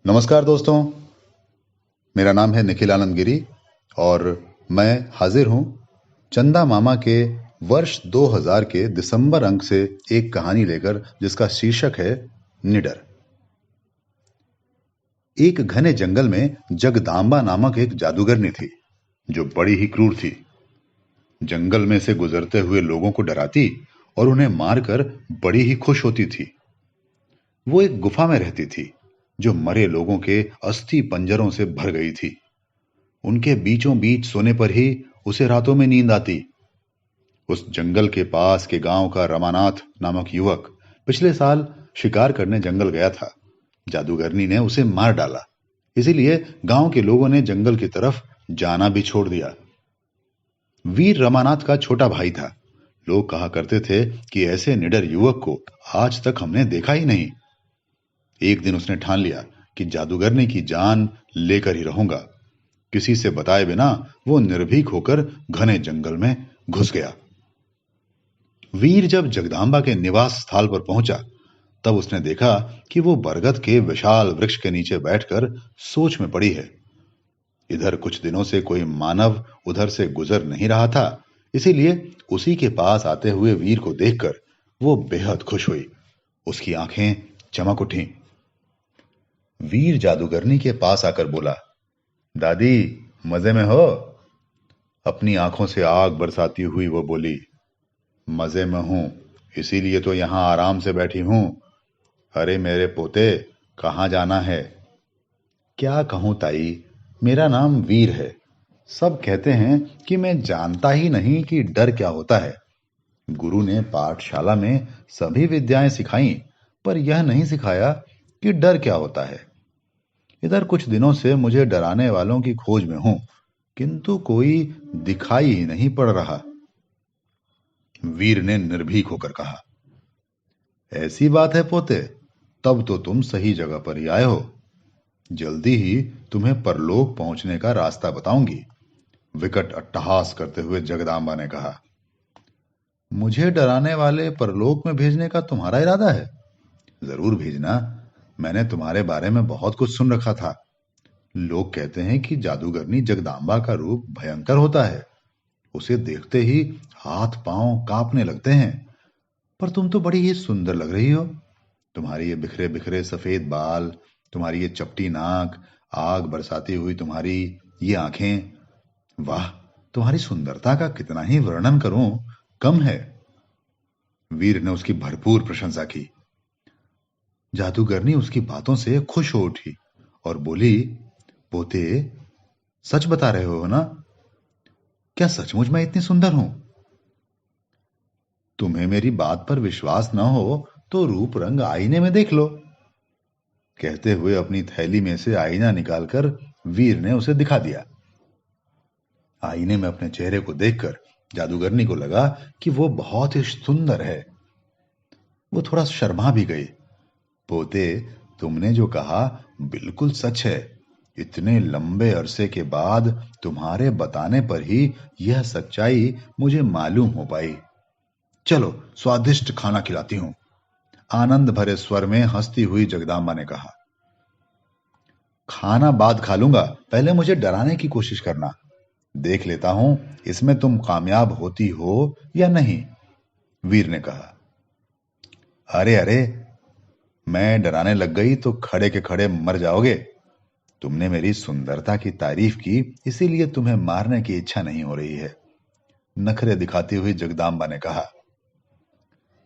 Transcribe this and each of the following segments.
नमस्कार दोस्तों, मेरा नाम है निखिल आनंद गिरी और मैं हाजिर हूं चंदा मामा के वर्ष 2000 के दिसंबर अंक से एक कहानी लेकर जिसका शीर्षक है निडर। एक घने जंगल में जगदांबा नामक एक जादूगरनी थी जो बड़ी ही क्रूर थी। जंगल में से गुजरते हुए लोगों को डराती और उन्हें मारकर बड़ी ही खुश होती थी। वो एक गुफा में रहती थी जो मरे लोगों के अस्थि पंजरों से भर गई थी। उनके बीचों बीच सोने पर ही उसे रातों में नींद आती। उस जंगल के पास के गांव का रमानाथ नामक युवक पिछले साल शिकार करने जंगल गया था। जादूगरनी ने उसे मार डाला, इसीलिए गांव के लोगों ने जंगल की तरफ जाना भी छोड़ दिया। वीर रमानाथ का छोटा भाई था। लोग कहा करते थे कि ऐसे निडर युवक को आज तक हमने देखा ही नहीं। एक दिन उसने ठान लिया कि जादूगरनी की जान लेकर ही रहूंगा। किसी से बताए बिना वो निर्भीक होकर घने जंगल में घुस गया। वीर जब जगदांबा के निवास स्थल पर पहुंचा तब उसने देखा कि वो बरगद के विशाल वृक्ष के नीचे बैठकर सोच में पड़ी है। इधर कुछ दिनों से कोई मानव उधर से गुजर नहीं रहा था, इसीलिए उसी के पास आते हुए वीर को देखकर वो बेहद खुश हुई। उसकी आंखें चमक उठी। वीर जादूगरनी के पास आकर बोला, दादी, मजे में हो? अपनी आंखों से आग बरसाती हुई वो बोली, मजे में हूं, इसीलिए तो यहां आराम से बैठी हूं। अरे मेरे पोते, कहां जाना है? क्या कहूं ताई, मेरा नाम वीर है। सब कहते हैं कि मैं जानता ही नहीं कि डर क्या होता है। गुरु ने पाठशाला में सभी विद्याएं सिखाई, पर यह नहीं सिखाया कि डर क्या होता है। इधर कुछ दिनों से मुझे डराने वालों की खोज में हूं, किंतु कोई दिखाई ही नहीं पड़ रहा। वीर ने निर्भीक होकर कहा, ऐसी बात है पोते, तब तो तुम सही जगह पर ही आए हो। जल्दी ही तुम्हें परलोक पहुंचने का रास्ता बताऊंगी। विकट अट्टहास करते हुए जगदांबा ने कहा, मुझे डराने वाले परलोक में भेजने का तुम्हारा इरादा है? जरूर भेजना। मैंने तुम्हारे बारे में बहुत कुछ सुन रखा था। लोग कहते हैं कि जादूगरनी जगदांबा का रूप भयंकर होता है। उसे देखते ही हाथ पांव कांपने लगते हैं। पर तुम तो बड़ी ही सुंदर लग रही हो। तुम्हारी ये बिखरे बिखरे सफेद बाल, तुम्हारी ये चपटी नाक, आग बरसाती हुई तुम्हारी ये आंखें, वाह, तुम्हारी सुंदरता का कितना ही वर्णन करूं, कम है। वीर ने उसकी भरपूर प्रशंसा की। जादूगरनी उसकी बातों से खुश हो उठी और बोली, पोते, सच बता रहे हो ना? क्या सचमुच मैं इतनी सुंदर हूं? तुम्हें मेरी बात पर विश्वास न हो तो रूप रंग आईने में देख लो। कहते हुए अपनी थैली में से आईना निकालकर वीर ने उसे दिखा दिया। आईने में अपने चेहरे को देखकर जादूगरनी को लगा कि वो बहुत ही सुंदर है। वो थोड़ा शर्मा भी गई। पोते, तुमने जो कहा बिल्कुल सच है। इतने लंबे अरसे के बाद तुम्हारे बताने पर ही यह सच्चाई मुझे मालूम हो पाई। चलो स्वादिष्ट खाना खिलाती हूं। आनंद भरे स्वर में हंसती हुई जगदांबा ने कहा, खाना बाद खा लूंगा, पहले मुझे डराने की कोशिश करना। देख लेता हूं इसमें तुम कामयाब होती हो या नहीं। वीर ने कहा, अरे अरे, मैं डराने लग गई तो खड़े के खड़े मर जाओगे। तुमने मेरी सुंदरता की तारीफ की, इसीलिए तुम्हें मारने की इच्छा नहीं हो रही है। नखरे दिखाती हुई जगदांबा ने कहा,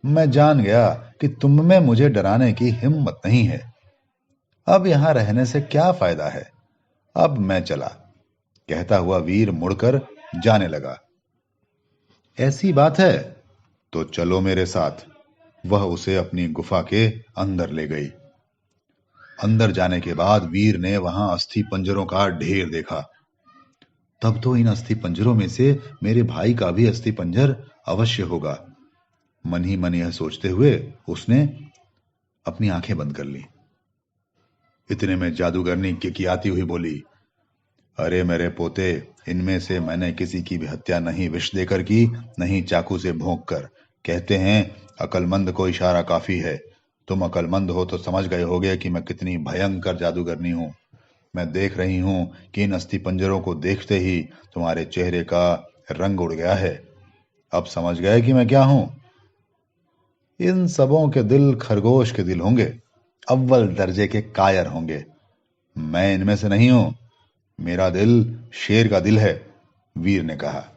मैं जान गया कि तुम में मुझे डराने की हिम्मत नहीं है। अब यहां रहने से क्या फायदा है। अब मैं चला। कहता हुआ वीर मुड़कर जाने लगा। ऐसी बात है तो चलो मेरे साथ। वह उसे अपनी गुफा के अंदर ले गई। अंदर जाने के बाद वीर ने वहां अस्थि पंजरों का ढेर देखा। तब तो इन अस्थि पंजरों में से मेरे भाई का भी अस्थि पंजर अवश्य होगा। मन ही मन यह सोचते हुए उसने अपनी आंखें बंद कर ली। इतने में जादूगरनी किकियाती हुई बोली, अरे मेरे पोते, इनमें से मैंने किसी की भी हत्या नहीं विष देकर की, नहीं चाकू से भोंक कर। कहते हैं अकलमंद को इशारा काफी है। तुम अक्लमंद हो तो समझ गए होगे कि मैं कितनी भयंकर जादूगरनी हूं। मैं देख रही हूं कि इन अस्थि पंजरों को देखते ही तुम्हारे चेहरे का रंग उड़ गया है। अब समझ गए कि मैं क्या हूं? इन सबों के दिल खरगोश के दिल होंगे, अव्वल दर्जे के कायर होंगे। मैं इनमें से नहीं हूं। मेरा दिल शेर का दिल है, वीर ने कहा।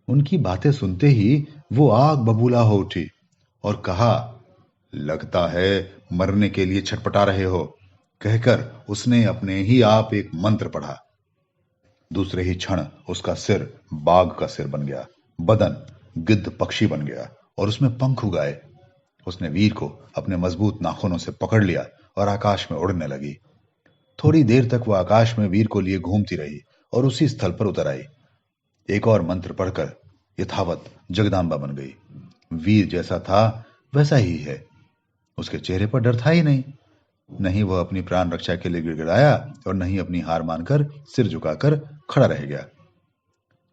उनकी बातें सुनते ही वो आग बबूला हो उठी और कहा, लगता है मरने के लिए छटपटा रहे हो। कहकर उसने अपने ही आप एक मंत्र पढ़ा। दूसरे ही क्षण उसका सिर बाघ का सिर बन गया, बदन गिद्ध पक्षी बन गया और उसमें पंख उगाए। उसने वीर को अपने मजबूत नाखूनों से पकड़ लिया और आकाश में उड़ने लगी। थोड़ी देर तक वह आकाश में वीर को लिए घूमती रही और उसी स्थल पर उतर आई। एक और मंत्र पढ़कर यथावत जगदांबा बन गई। वीर जैसा था वैसा ही है। उसके चेहरे पर डर था ही नहीं। नहीं वह अपनी प्राण रक्षा के लिए गिड़गिड़ाया और नहीं अपनी हार मानकर सिर झुकाकर खड़ा रह गया।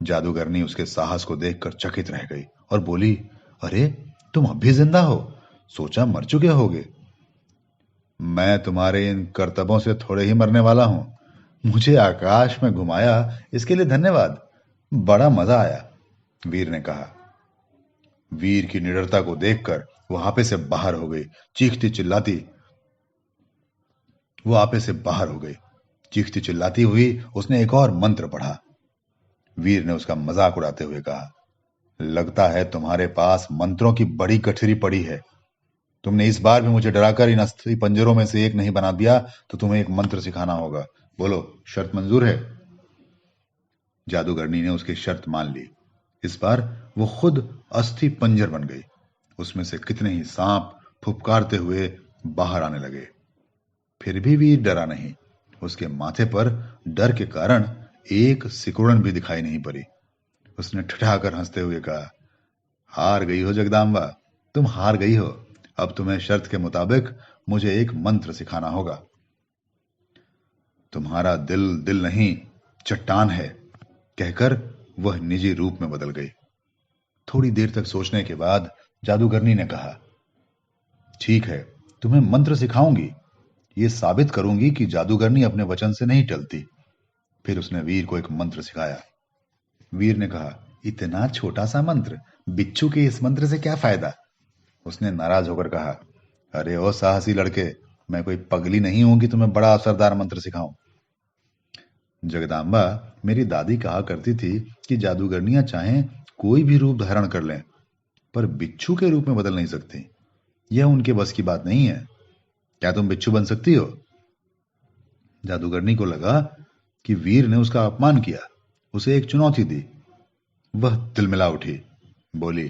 जादूगरनी उसके साहस को देखकर चकित रह गई और बोली, अरे तुम अब भी जिंदा हो? सोचा मर चुके होगे। मैं तुम्हारे इन करतबों से थोड़े ही मरने वाला हूं। मुझे आकाश में घुमाया इसके लिए धन्यवाद। बड़ा मजा आया, वीर ने कहा। वीर की निडरता को देखकर वो आपे से बाहर हो गई। चीखती चिल्लाती हुई उसने एक और मंत्र पढ़ा। वीर ने उसका मजाक उड़ाते हुए कहा, लगता है तुम्हारे पास मंत्रों की बड़ी गठरी पड़ी है। तुमने इस बार भी मुझे डराकर इन अस्थि पंजरों में से एक नहीं बना दिया तो तुम्हें एक मंत्र सिखाना होगा। बोलो, शर्त मंजूर है? जादूगरनी ने उसकी शर्त मान ली। इस बार वो खुद अस्थि पंजर बन गई। उसमें से कितने ही सांप फुफकारते हुए बाहर आने लगे। फिर भी वीर डरा नहीं। उसके माथे पर डर के कारण एक सिकुड़न भी दिखाई नहीं पड़ी। उसने ठठाकर हंसते हुए कहा, हार गई हो जगदांबा, तुम हार गई हो। अब तुम्हें शर्त के मुताबिक मुझे एक मंत्र सिखाना होगा। तुम्हारा दिल दिल नहीं, चट्टान है, कहकर वह निजी रूप में बदल गई। थोड़ी देर तक सोचने के बाद जादूगरनी ने कहा, ठीक है, तुम्हें मंत्र सिखाऊंगी। ये साबित करूंगी कि जादूगरनी अपने वचन से नहीं टलती। फिर उसने वीर को एक मंत्र सिखाया। वीर ने कहा, इतना छोटा सा मंत्र, बिच्छू के इस मंत्र से क्या फायदा? उसने नाराज होकर कहा, अरे ओ साहसी लड़के, मैं कोई पगली नहीं हूं कि तुम्हें बड़ा असरदार मंत्र सिखाऊं। जगदांबा, मेरी दादी कहा करती थी कि जादूगरनियां चाहें कोई भी रूप धारण कर लें, पर बिच्छू के रूप में बदल नहीं सकती। यह उनके बस की बात नहीं है। क्या तुम बिच्छू बन सकती हो? जादूगरनी को लगा कि वीर ने उसका अपमान किया, उसे एक चुनौती दी। वह तिलमिला उठी, बोली,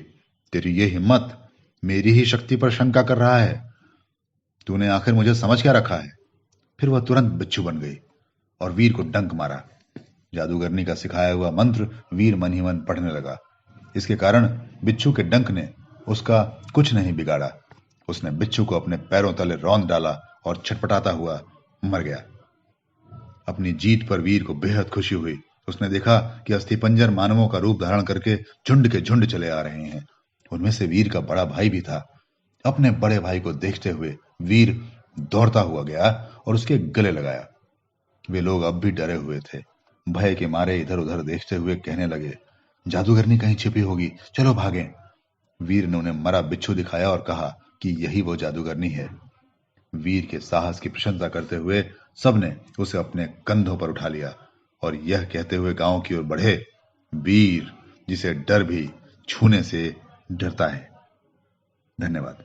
तेरी ये हिम्मत, मेरी ही शक्ति पर शंका कर रहा है? तूने आखिर मुझे समझ क्या रखा है? फिर वह तुरंत बिच्छू बन गई और वीर को डंक मारा। जादूगरनी का सिखाया हुआ मंत्र वीर मन ही मन पढ़ने लगा। इसके कारण बिच्छू के डंक ने उसका कुछ नहीं बिगाड़ा। उसने बिच्छू को अपने पैरों तले रौंद डाला और छटपटाता हुआ मर गया। अपनी जीत पर वीर को बेहद खुशी हुई। उसने देखा कि अस्थिपंजर मानवों का रूप धारण करके झुंड के झुंड चले आ रहे हैं। उनमें से वीर का बड़ा भाई भी था। अपने बड़े भाई को देखते हुए वीर दौड़ता हुआ गया और उसके गले लगाया। वे लोग अब भी डरे हुए थे। भय के मारे इधर उधर देखते हुए कहने लगे, जादूगरनी कहीं छिपी होगी, चलो भागें। वीर ने उन्हें मरा बिच्छू दिखाया और कहा कि यही वो जादूगरनी है। वीर के साहस की प्रशंसा करते हुए सबने उसे अपने कंधों पर उठा लिया और यह कहते हुए गांव की ओर बढ़े, वीर जिसे डर भी छूने से डरता है। धन्यवाद।